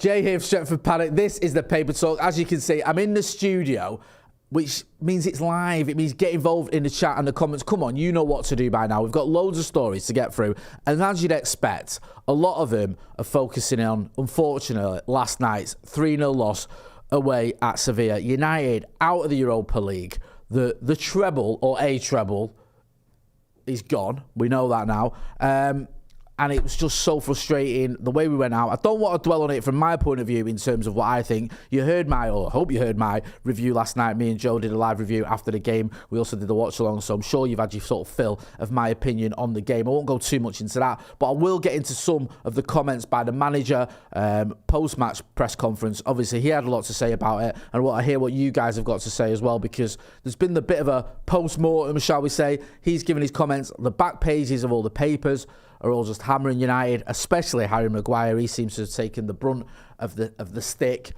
Jay here from Stretford, Paddock. This is the Paper Talk. As you can see, I'm in the studio, which means it's live. It means get involved in the chat and the comments. Come on, you know what to do by now. We've got loads of stories to get through. And as you'd expect, a lot of them are focusing on, unfortunately, last night's 3-0 loss away at Sevilla. United out of the Europa League. The treble, or a treble, is gone. We know that now. And it was just so frustrating the way we went out. I don't want to dwell on it from my point of view in terms of what I think. You heard or I hope you heard my review last night. Me and Joe did a live review after the game. We also did the watch along, so I'm sure you've had your sort of fill of my opinion on the game. I won't go too much into that, but I will get into some of the comments by the manager post-match press conference. Obviously, he had a lot to say about it, and I hear what you guys have got to say as well, because there's been the bit of a post-mortem, shall we say. He's given his comments. The back pages of all the papers are all just hammering United, especially Harry Maguire. He seems to have taken the brunt of the stick.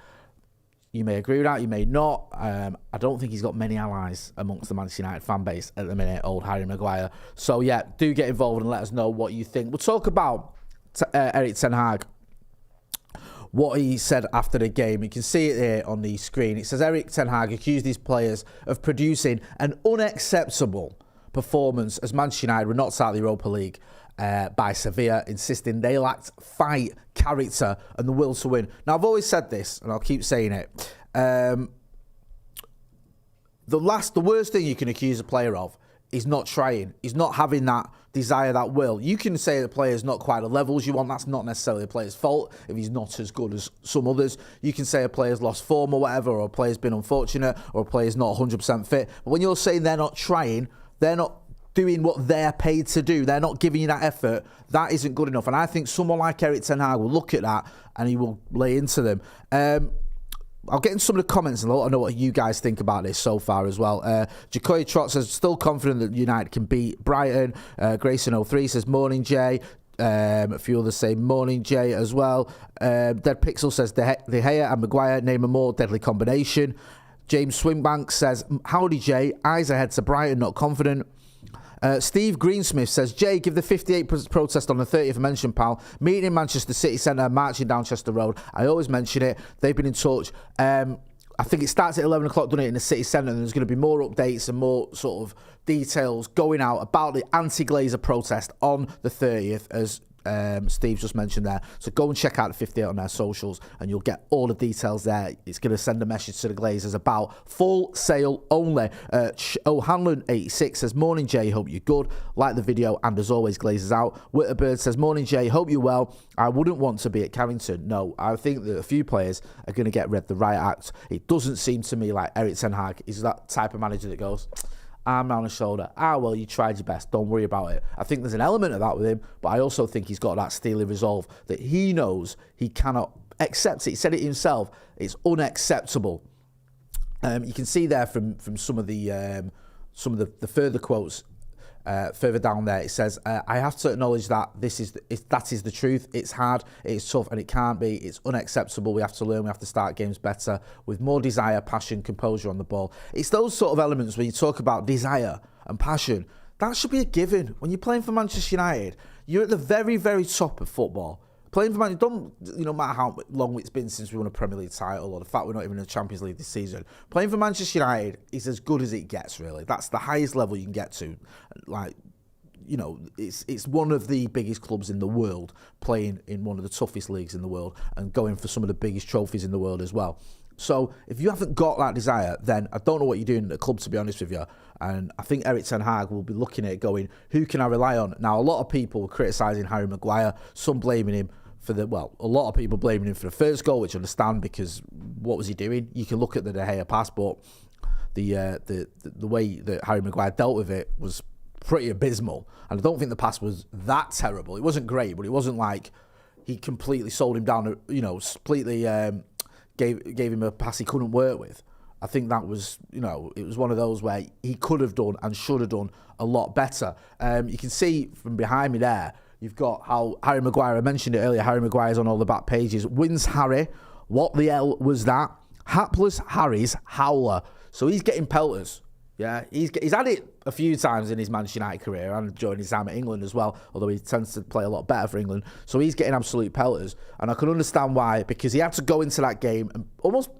You may agree with that, you may not. I don't think he's got many allies amongst the Manchester United fan base at the minute, old Harry Maguire. So yeah, do get involved and let us know what you think. We'll talk about Erik ten Hag, what he said after the game. You can see it here on the screen. It says Erik ten Hag accused his players of producing an unacceptable performance as Manchester United were knocked out of the Europa League by Sevilla, insisting they lacked fight, character and the will to win. Now, I've always said this, and I'll keep saying it. The worst thing you can accuse a player of is not trying. He's not having that desire, that will. You can say the player's not quite the levels you want. That's not necessarily the player's fault if he's not as good as some others. You can say a player's lost form or whatever, or a player's been unfortunate, or a player's not 100% fit. But when you're saying they're not trying, they're not doing what they're paid to do, they're not giving you that effort, that isn't good enough. And I think someone like Erik ten Hag will look at that and he will lay into them. I'll get into some of the comments and I know what you guys think about this so far as well. Jacoy Trot says, still confident that United can beat Brighton. Grayson03 says, morning Jay. A few others say morning Jay as well. Dead Pixel says, De Gea and Maguire name a more deadly combination. James Swingbank says, howdy Jay, eyes ahead to Brighton, not confident. Steve Greensmith says, Jay, give the 58 protest on the 30th mention, pal. Meeting in Manchester City Centre, marching down Chester Road. I always mention it. They've been in touch. I think it starts at 11 o'clock, doesn't it, in the City Centre, and there's going to be more updates and more sort of details going out about the anti-Glazer protest on the 30th, as Steve just mentioned there. So go and check out the 58 on their socials and you'll get all the details there. It's going to send a message to the Glazers about full sale only. O'Hanlon86 says, morning Jay, hope you're good. Like the video, and as always, Glazers out. Witterbird says, morning Jay, hope you're well. I wouldn't want to be at Carrington. No, I think that a few players are going to get read the right act. It doesn't seem to me like Erik ten Hag is that type of manager that goes, arm around the shoulder. Well, you tried your best. Don't worry about it. I think there's an element of that with him, but I also think he's got that steely resolve that he knows he cannot accept it. He said it himself. It's unacceptable. You can see there from some of the further quotes further down there. It says, I have to acknowledge that that is the truth. It's hard, it's tough, and it can't be. It's unacceptable. We have to learn. We have to start games better with more desire, passion, composure on the ball. It's those sort of elements when you talk about desire and passion. That should be a given. When you're playing for Manchester United, you're at the very, very top of football. Playing for Man, no matter how long it's been since we won a Premier League title, or the fact we're not even in the Champions League this season, playing for Manchester United is as good as it gets, really. That's the highest level you can get to. Like, you know, it's one of the biggest clubs in the world, playing in one of the toughest leagues in the world, and going for some of the biggest trophies in the world as well. So if you haven't got that desire, then I don't know what you're doing at the club, to be honest with you. And I think Erik ten Hag will be looking at it going, who can I rely on? Now, a lot of people were criticising Harry Maguire, some blaming him for a lot of people blaming him for the first goal, which I understand, because what was he doing? You can look at the De Gea pass, but the way that Harry Maguire dealt with it was pretty abysmal. And I don't think the pass was that terrible. It wasn't great, but it wasn't like he completely sold him down, completely gave him a pass he couldn't work with. I think that was, it was one of those where he could have done and should have done a lot better. You can see from behind me there, you've got how Harry Maguire, I mentioned it earlier, Harry Maguire's on all the back pages. Wins Harry. What the hell was that? Hapless Harry's howler. So he's getting pelters. Yeah, he's had it a few times in his Manchester United career and during his time at England as well, although he tends to play a lot better for England. So he's getting absolute pelters. And I can understand why, because he had to go into that game and almost,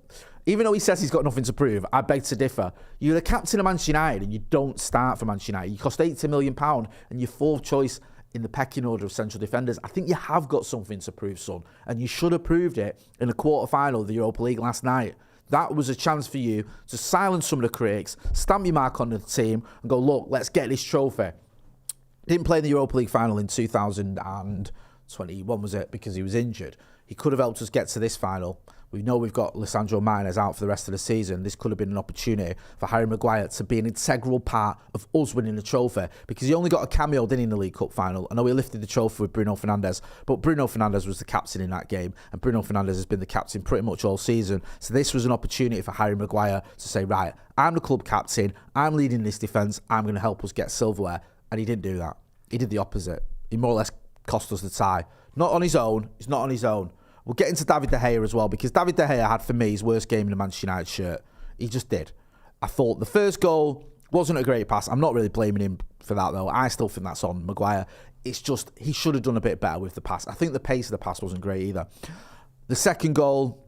even though he says he's got nothing to prove, I beg to differ. You're the captain of Manchester United and you don't start for Manchester United. You cost £80 million and you're fourth choice in the pecking order of central defenders. I think you have got something to prove, son. And you should have proved it in the quarter-final of the Europa League last night. That was a chance for you to silence some of the critics, stamp your mark on the team, and go, look, let's get this trophy. Didn't play in the Europa League final in 2021, was it? Because he was injured. He could have helped us get to this final. We know we've got Lisandro Martinez out for the rest of the season. This could have been an opportunity for Harry Maguire to be an integral part of us winning the trophy, because he only got a cameo, didn't he, in the League Cup final? I know he lifted the trophy with Bruno Fernandes, but Bruno Fernandes was the captain in that game, and Bruno Fernandes has been the captain pretty much all season. So this was an opportunity for Harry Maguire to say, right, I'm the club captain, I'm leading this defence, I'm going to help us get silverware. And he didn't do that. He did the opposite. He more or less cost us the tie. Not on his own. He's not on his own. We'll get into David De Gea as well, because David De Gea had, for me, his worst game in the Manchester United shirt. He just did. I thought the first goal wasn't a great pass. I'm not really blaming him for that, though. I still think that's on Maguire. It's just, he should have done a bit better with the pass. I think the pace of the pass wasn't great either. The second goal,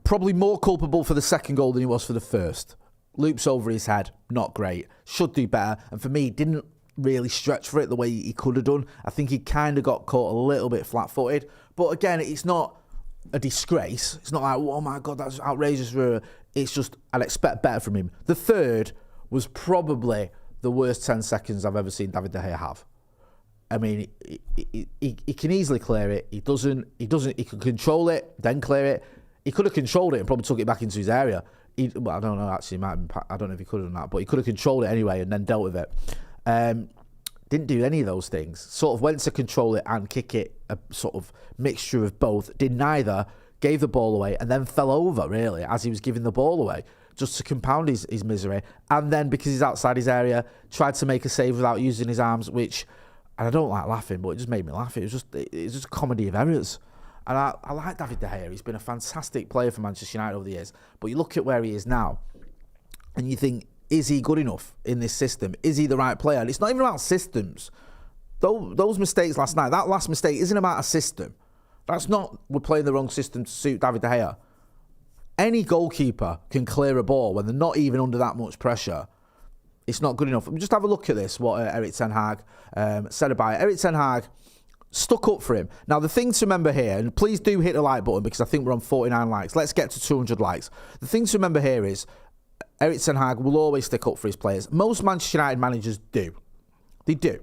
probably more culpable for the second goal than he was for the first. Loops over his head, not great. Should do better. And for me, didn't really stretch for it the way he could have done. I think he kind of got caught a little bit flat-footed. But again, it's not a disgrace. It's not like, oh my God, that's outrageous. It's just, I'd expect better from him. The third was probably the worst 10 seconds I've ever seen David De Gea have. I mean, he can easily clear it. He can control it, then clear it. He could have controlled it and probably took it back into his area. Well, I don't know, actually, I don't know if he could have done that, but he could have controlled it anyway and then dealt with it. Didn't do any of those things. Sort of went to control it and kick it, a sort of mixture of both. Did neither, gave the ball away, and then fell over, really, as he was giving the ball away, just to compound his misery. And then, because he's outside his area, tried to make a save without using his arms, which, and I don't like laughing, but it just made me laugh. It was just a comedy of errors. And I like David De Gea. He's been a fantastic player for Manchester United over the years. But you look at where he is now, and you think, is he good enough in this system? Is he the right player? And it's not even about systems. Those mistakes last night, that last mistake isn't about a system. That's not, we're playing the wrong system to suit David De Gea. Any goalkeeper can clear a ball when they're not even under that much pressure. It's not good enough. Just have a look at this, what Erik ten Hag said about it. Erik ten Hag stuck up for him. Now, the thing to remember here, and please do hit the like button because I think we're on 49 likes. Let's get to 200 likes. The thing to remember here is Erik ten Hag will always stick up for his players. Most Manchester United managers do. They do.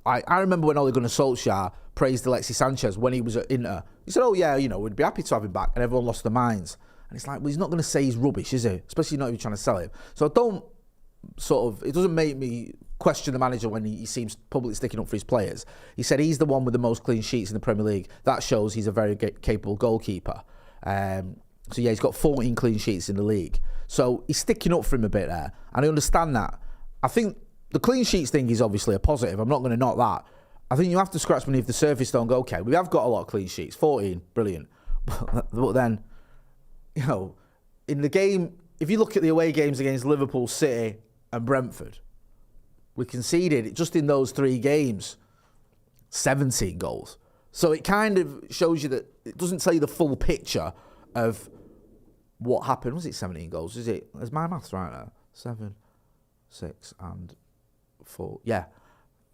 I remember when Ole Gunnar Solskjaer praised Alexis Sanchez when he was at Inter. He said, oh yeah, we'd be happy to have him back, and everyone lost their minds. And it's like, well, he's not going to say he's rubbish, is he? Especially not if you're trying to sell him. So it doesn't make me question the manager when he seems publicly sticking up for his players. He said he's the one with the most clean sheets in the Premier League. That shows he's a very capable goalkeeper. So yeah, he's got 14 clean sheets in the league. So he's sticking up for him a bit there. And I understand that. I think the clean sheets thing is obviously a positive. I'm not going to knock that. I think you have to scratch beneath the surface though and go, okay, we have got a lot of clean sheets. 14, brilliant. But then, in the game, if you look at the away games against Liverpool, City and Brentford, we conceded, just in those 3 games, 17 goals. So it kind of shows you that it doesn't tell you the full picture of what happened. Was it 17 goals? Is my maths right now? 7, 6 and 4. Yeah.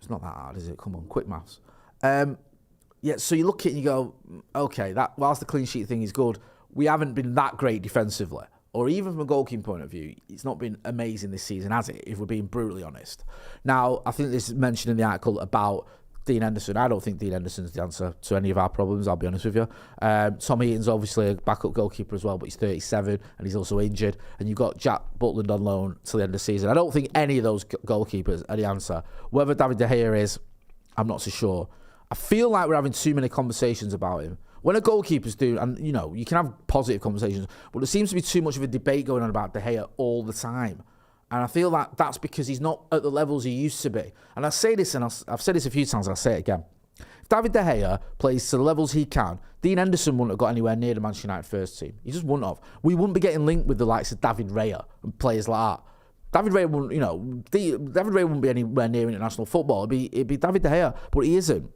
It's not that hard, is it? Come on, quick maths. Yeah, so you look at it and you go, okay, that whilst the clean sheet thing is good, we haven't been that great defensively. Or even from a goalkeeping point of view, it's not been amazing this season, has it? If we're being brutally honest. Now, I think this is mentioned in the article about Dean Henderson. I don't think Dean Henderson's the answer to any of our problems, I'll be honest with you. Tom Heaton's obviously a backup goalkeeper as well, but he's 37 and he's also injured. And you've got Jack Butland on loan till the end of the season. I don't think any of those goalkeepers are the answer. Whether David De Gea is, I'm not so sure. I feel like we're having too many conversations about him. When a goalkeeper's doing, and you can have positive conversations, but there seems to be too much of a debate going on about De Gea all the time. And I feel like that's because he's not at the levels he used to be. And I say this, and I've said this a few times, and I'll say it again. If David De Gea plays to the levels he can, Dean Henderson wouldn't have got anywhere near the Manchester United first team. He just wouldn't have. We wouldn't be getting linked with the likes of David Raya and players like that. David Raya wouldn't, David Raya wouldn't be anywhere near international football. It'd be David De Gea, but he isn't.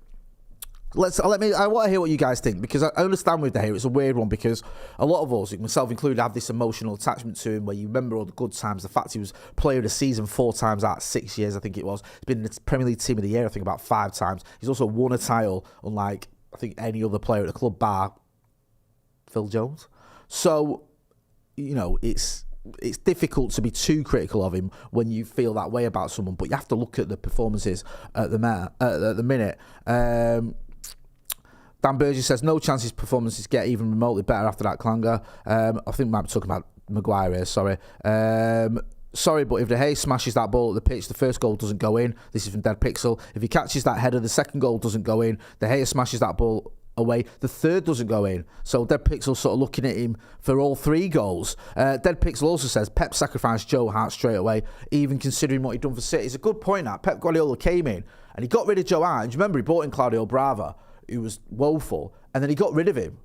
I want to hear what you guys think, because I understand with De Gea, it's a weird one, because a lot of us, myself included, have this emotional attachment to him where you remember all the good times. The fact he was player of the season 4 times out of 6 years, I think it was. He's been in the Premier League Team of the Year, I think, about 5 times. He's also won a title, unlike, I think, any other player at the club, bar Phil Jones. So, it's difficult to be too critical of him when you feel that way about someone, but you have to look at the performances at the minute. Dan Burgess says, no chance his performances get even remotely better after that clanger. I think we might be talking about Maguire here, sorry. Sorry, but if De Gea smashes that ball at the pitch, the first goal doesn't go in. This is from Dead Pixel. If he catches that header, the second goal doesn't go in. De Gea smashes that ball away, the third doesn't go in. So Dead Pixel sort of looking at him for all 3 goals. Dead Pixel also says Pep sacrificed Joe Hart straight away, even considering what he'd done for City. It's a good point that Pep Guardiola came in and he got rid of Joe Hart. And do you remember he brought in Claudio Brava, who was woeful, and then he got rid of him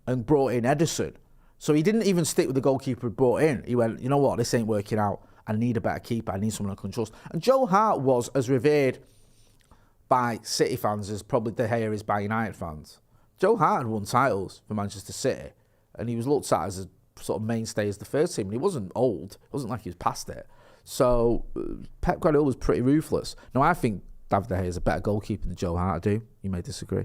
and brought in Ederson. So he didn't even stick with the goalkeeper he brought in. He went, you know what, this ain't working out. I need a better keeper. I need someone I can trust. And Joe Hart was as revered by City fans as probably De Gea is by United fans. Joe Hart had won titles for Manchester City, and he was looked at as a sort of mainstay as the first team. And he wasn't old. It wasn't like he was past it. So Pep Guardiola was pretty ruthless. Now, I think David De Gea is a better goalkeeper than Joe Hart, I do. You may disagree.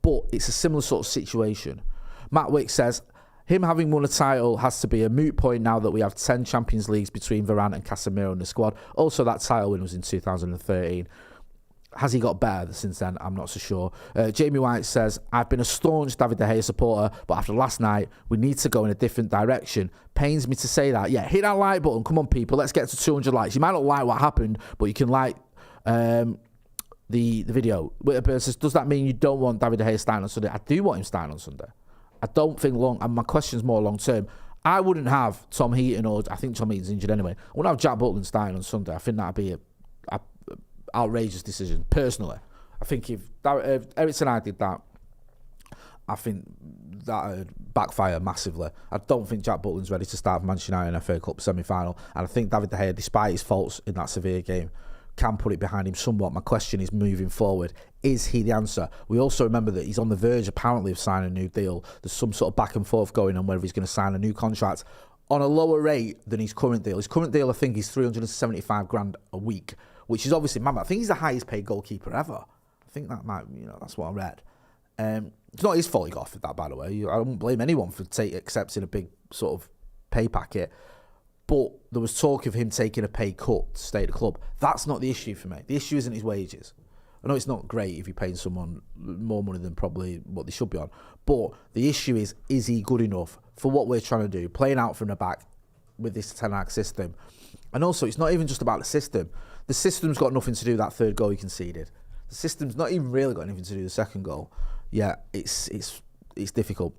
But it's a similar sort of situation. Matt Wick says, him having won a title has to be a moot point now that we have 10 Champions Leagues between Varane and Casemiro in the squad. Also, that title win was in 2013. Has he got better since then? I'm not so sure. Jamie White says, I've been a staunch David De Gea supporter, but after last night, we need to go in a different direction. Pains me to say that. Yeah, hit that like button. Come on, people. Let's get to 200 likes. You might not like what happened, but you can like the video. Witterbird says, does that mean you don't want David De Gea starting on Sunday? I do want him starting on Sunday. I don't think and my question's more long term. I wouldn't have Tom Heaton, or I think Tom Heaton's injured anyway. I wouldn't have Jack Butland starting on Sunday. I think that'd be a outrageous decision, personally. I think if Eric Ten Hag did that, I think that would backfire massively. I don't think Jack Butland's ready to start for Manchester United in a FA Cup semi-final, and I think David De Gea, despite his faults in that Sevilla game, can put it behind him somewhat. My question is, moving forward, is he the answer? We also remember that he's on the verge, apparently, of signing a new deal. There's some sort of back and forth going on whether he's going to sign a new contract on a lower rate than his current deal. His current deal, I think, is 375 grand a week, which is obviously, I think he's the highest paid goalkeeper ever. I think that might, that's what I read. It's not his fault he got offered that, by the way. I don't blame anyone for accepting a big sort of pay packet. But there was talk of him taking a pay cut to stay at the club. That's not the issue for me. The issue isn't his wages. I know it's not great if you're paying someone more money than probably what they should be on. But the issue is he good enough for what we're trying to do, playing out from the back with this Ten Hag system? And also, it's not even just about the system. The system's got nothing to do with that third goal he conceded. The system's not even really got anything to do with the second goal. Yeah, it's difficult.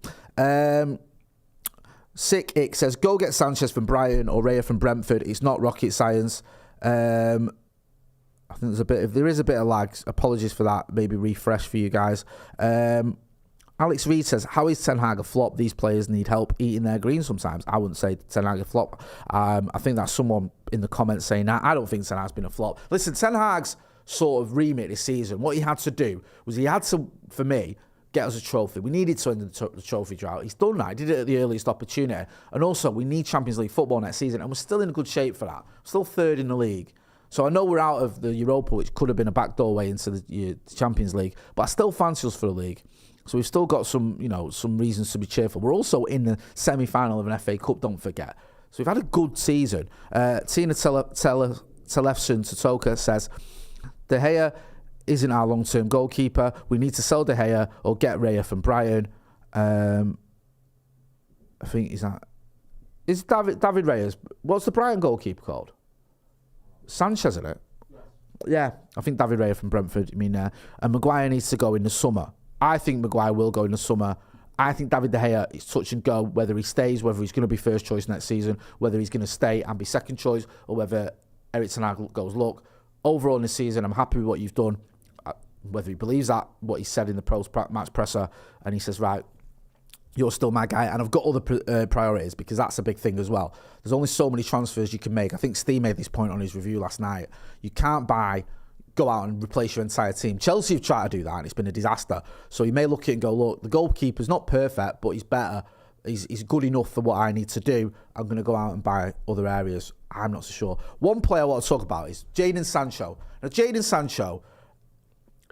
Sick Ick says, go get Sanchez from Brighton or Raya from Brentford. It's not rocket science. I think there is a bit of lag. Apologies for that. Maybe refresh for you guys. Alex Reed says, how is Ten Hag a flop? These players need help eating their green sometimes. I wouldn't say Ten Hag a flop. I think that's someone in the comments saying that. I don't think Ten Hag's been a flop. Listen, Ten Hag's sort of remit this season, what he had to do was he had to, for me, get us a trophy. We needed to end the trophy drought. He's done that. He did it at the earliest opportunity. And also, we need Champions League football next season, and we're still in good shape for that. Still third in the league. So I know we're out of the Europa, which could have been a backdoor way into the Champions League, but I still fancy us for the league. So we've still got some reasons to be cheerful. We're also in the semi-final of an FA Cup, don't forget. So we've had a good season. Tina Telefson Totoka says, De Gea isn't our long-term goalkeeper. We need to sell De Gea or get Raya from Brighton. I think is David Raya's. What's the Brighton goalkeeper called? Sanchez, isn't it? Yeah, I think David Raya from Brentford. And Maguire needs to go in the summer. I think Maguire will go in the summer. I think David De Gea is touch and go, whether he stays, whether he's going to be first choice next season, whether he's going to stay and be second choice, or whether Eric Ten Hag goes, look, overall in the season, I'm happy with what you've done. Whether he believes that, what he said in the post-match presser, and he says, right, you're still my guy, and I've got other priorities, because that's a big thing as well. There's only so many transfers you can make. I think Steve made this point on his review last night. You can't go out and replace your entire team. Chelsea have tried to do that, and it's been a disaster. So you may look at it and go, look, the goalkeeper's not perfect, but he's better. He's good enough for what I need to do. I'm going to go out and buy other areas. I'm not so sure. One player I want to talk about is Jadon Sancho. Now, Jadon Sancho,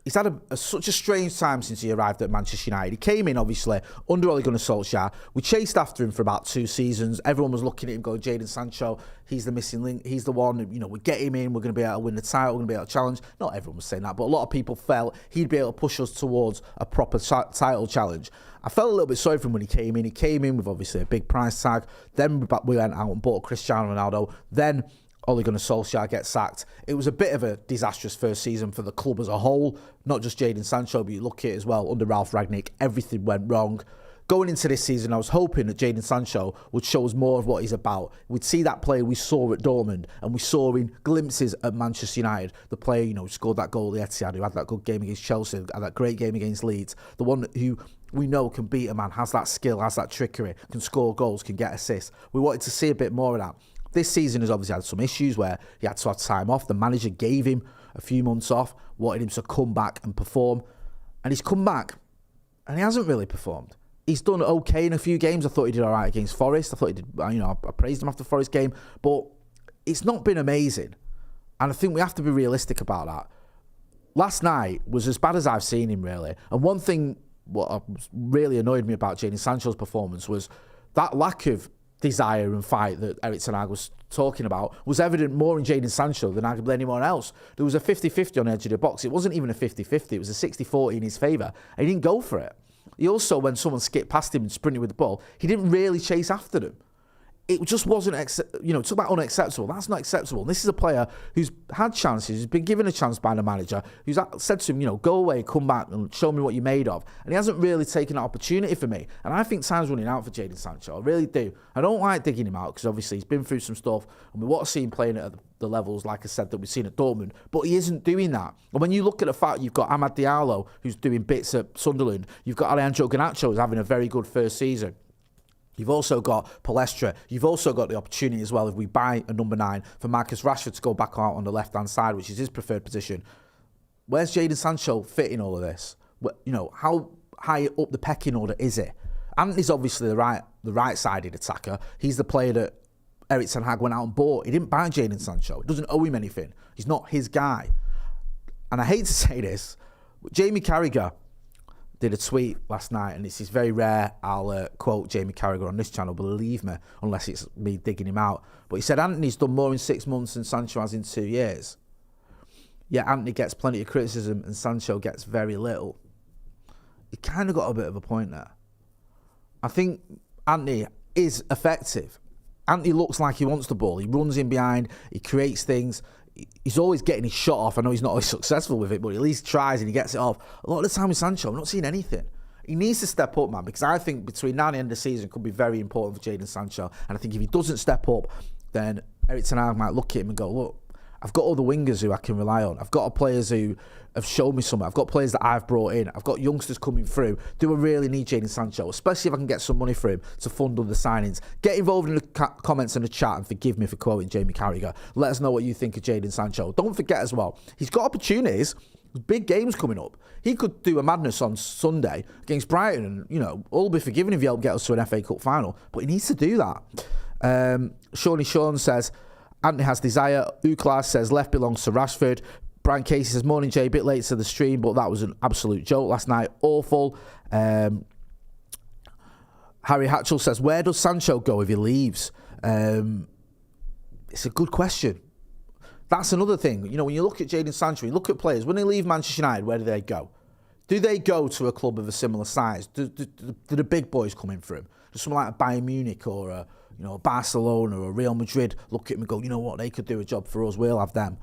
he's had such a strange time since he arrived at Manchester United. He came in, obviously, under Ole Gunnar Solskjaer. We chased after him for about 2 seasons. Everyone was looking at him going, Jadon Sancho, he's the missing link. He's the one, we get him in, we're going to be able to win the title, we're going to be able to challenge. Not everyone was saying that, but a lot of people felt he'd be able to push us towards a proper title challenge. I felt a little bit sorry for him when he came in. He came in with, obviously, a big price tag. Then we went out and bought Cristiano Ronaldo. Then Ole Gunnar Solskjaer gets sacked. It was a bit of a disastrous first season for the club as a whole, not just Jadon Sancho, but you look at it as well, under Ralph Rangnick, everything went wrong. Going into this season, I was hoping that Jadon Sancho would show us more of what he's about. We'd see that player we saw at Dortmund, and we saw in glimpses at Manchester United. The player, who scored that goal at the Etihad, who had that good game against Chelsea, had that great game against Leeds. The one who we know can beat a man, has that skill, has that trickery, can score goals, can get assists. We wanted to see a bit more of that. This season has obviously had some issues where he had to have time off. The manager gave him a few months off, wanted him to come back and perform. And he's come back, and he hasn't really performed. He's done okay in a few games. I thought he did all right against Forest. I thought he did, I praised him after the Forest game. But it's not been amazing. And I think we have to be realistic about that. Last night was as bad as I've seen him, really. And one thing what really annoyed me about Jadon Sancho's performance was that lack of desire and fight that Erik ten Hag was talking about was evident more in Jadon Sancho than arguably anyone else. There was a 50-50 on the edge of the box. It wasn't even a 50-50. It was a 60-40 in his favour. And he didn't go for it. He also, when someone skipped past him and sprinted with the ball, he didn't really chase after them. It just wasn't, talk about unacceptable. That's not acceptable. This is a player who's had chances, who's been given a chance by the manager, who's said to him, go away, come back and show me what you're made of. And he hasn't really taken that opportunity for me. And I think time's running out for Jadon Sancho. I really do. I don't like digging him out because obviously he's been through some stuff and we want to see him playing at the levels, like I said, that we've seen at Dortmund. But he isn't doing that. And when you look at the fact you've got Amad Diallo, who's doing bits at Sunderland, you've got Alejandro Garnacho, who's having a very good first season. You've also got Palestra. You've also got the opportunity as well, if we buy a number 9, for Marcus Rashford to go back out on the left-hand side, which is his preferred position. Where's Jadon Sancho fit in all of this? How high up the pecking order is it? Anthony's obviously the right-sided attacker. He's the player that Erik ten Hag went out and bought. He didn't buy Jadon Sancho. It doesn't owe him anything. He's not his guy. And I hate to say this, but Jamie Carragher did a tweet last night, and this is very rare. I'll quote Jamie Carragher on this channel, believe me, unless it's me digging him out. But he said, Anthony's done more in 6 months than Sancho has in 2 years. Yet Anthony gets plenty of criticism and Sancho gets very little. He kind of got a bit of a point there. I think Anthony is effective. Anthony looks like he wants the ball. He runs in behind. He creates things. He's always getting his shot off. I know he's not always successful with it, but at least tries and he gets it off. A lot of the time with Sancho, I'm not seeing anything. He needs to step up, man, because I think between now and the end of the season could be very important for Jadon Sancho. And I think if he doesn't step up, then Erik ten Hag might look at him and go, look, I've got other wingers who I can rely on. I've got players who have shown me something. I've got players that I've brought in. I've got youngsters coming through. Do I really need Jadon Sancho? Especially if I can get some money for him to fund other signings. Get involved in the comments in the chat and forgive me for quoting Jamie Carragher. Let us know what you think of Jadon Sancho. Don't forget as well, he's got opportunities. Big games coming up. He could do a madness on Sunday against Brighton and, all be forgiven if he helped get us to an FA Cup final. But he needs to do that. Shawnee Sean says, Anthony has desire. Uklas says left belongs to Rashford. Brian Casey says, morning Jay, a bit late to the stream, but that was an absolute joke last night. Awful. Harry Hatchell says, where does Sancho go if he leaves? It's a good question. That's another thing. When you look at Jadon Sancho, you look at players, when they leave Manchester United, where do they go? Do they go to a club of a similar size? Do the big boys come in for him? Does someone like a Bayern Munich or a Barcelona or Real Madrid look at him and go, you know what, they could do a job for us, we'll have them?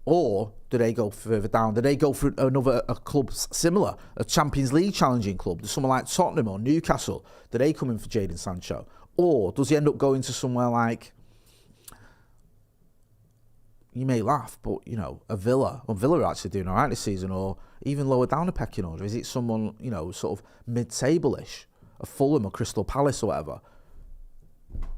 Or do they go further down? Do they go for a club similar, a Champions League challenging club? Does someone like Tottenham or Newcastle, do they come in for Jadon Sancho? Or does he end up going to somewhere like, you may laugh, but, a Villa? Well, Villa are actually doing all right this season, or even lower down the pecking order. Is it someone, sort of mid-table-ish? a Fulham or Crystal Palace or whatever.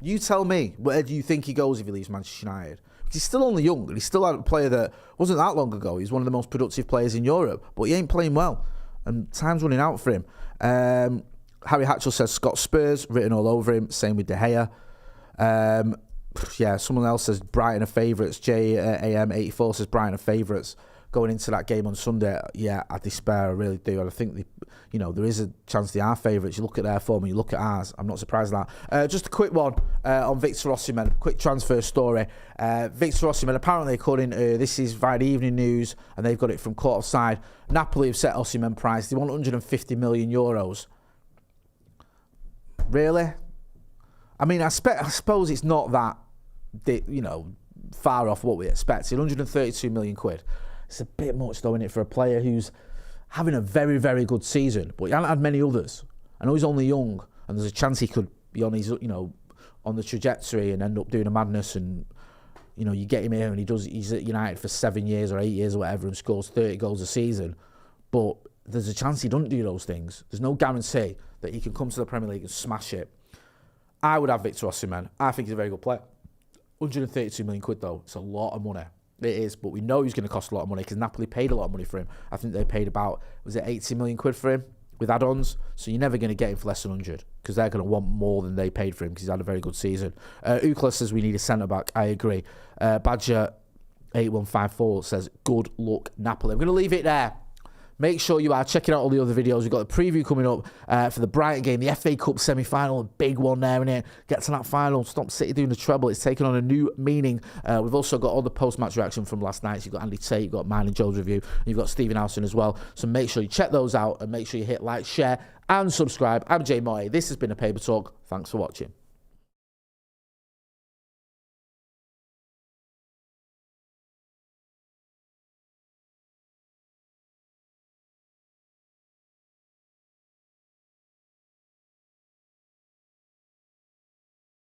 You tell me, where do you think he goes if he leaves Manchester United? Because he's still only young, and he's still a player that wasn't that long ago. He's one of the most productive players in Europe, but he ain't playing well, and time's running out for him. Harry Hatchell says Scott Spurs, written all over him. Same with De Gea. Someone else says Brighton are favourites. JAM84 says Brighton are favourites going into that game on Sunday. Yeah, I despair, I really do. And I think there is a chance they are favourites. You look at their form and you look at ours. I'm not surprised at that. Just a quick one on Victor Osimhen. Quick transfer story. Victor Osimhen, apparently according to this is via the Evening News, and they've got it from court side. Napoli have set Osimhen price. They want 150 million euros. Really? I mean, I suppose it's not that, far off what we expected. 132 million quid. It's a bit much, though, isn't it, for a player who's having a very, very good season, but he hasn't had many others. I know he's only young, and there's a chance he could be on his, on the trajectory and end up doing a madness. And you get him here, and he's at United for 7 years or 8 years or whatever, and scores 30 goals a season. But there's a chance he doesn't do those things. There's no guarantee that he can come to the Premier League and smash it. I would have Victor Osimhen. I think he's a very good player. 132 million quid, though. It's a lot of money. It is, but we know he's going to cost a lot of money because Napoli paid a lot of money for him. I think they paid about, 80 million quid for him with add-ons? So you're never going to get him for less than 100 because they're going to want more than they paid for him because he's had a very good season. Ukla says we need a centre-back. I agree. Badger 8154 says good luck, Napoli. I'm going to leave it there. Make sure you are checking out all the other videos. We've got the preview coming up for the Brighton game, the FA Cup semi-final, a big one there, innit? Get to that final. Stop City doing the treble. It's taken on a new meaning. We've also got all the post-match reaction from last night. So you've got Andy Tate, you've got mine and Joe's review, and you've got Stephen Howson as well. So make sure you check those out and make sure you hit like, share, and subscribe. I'm Jay Moy. This has been a Paper Talk. Thanks for watching.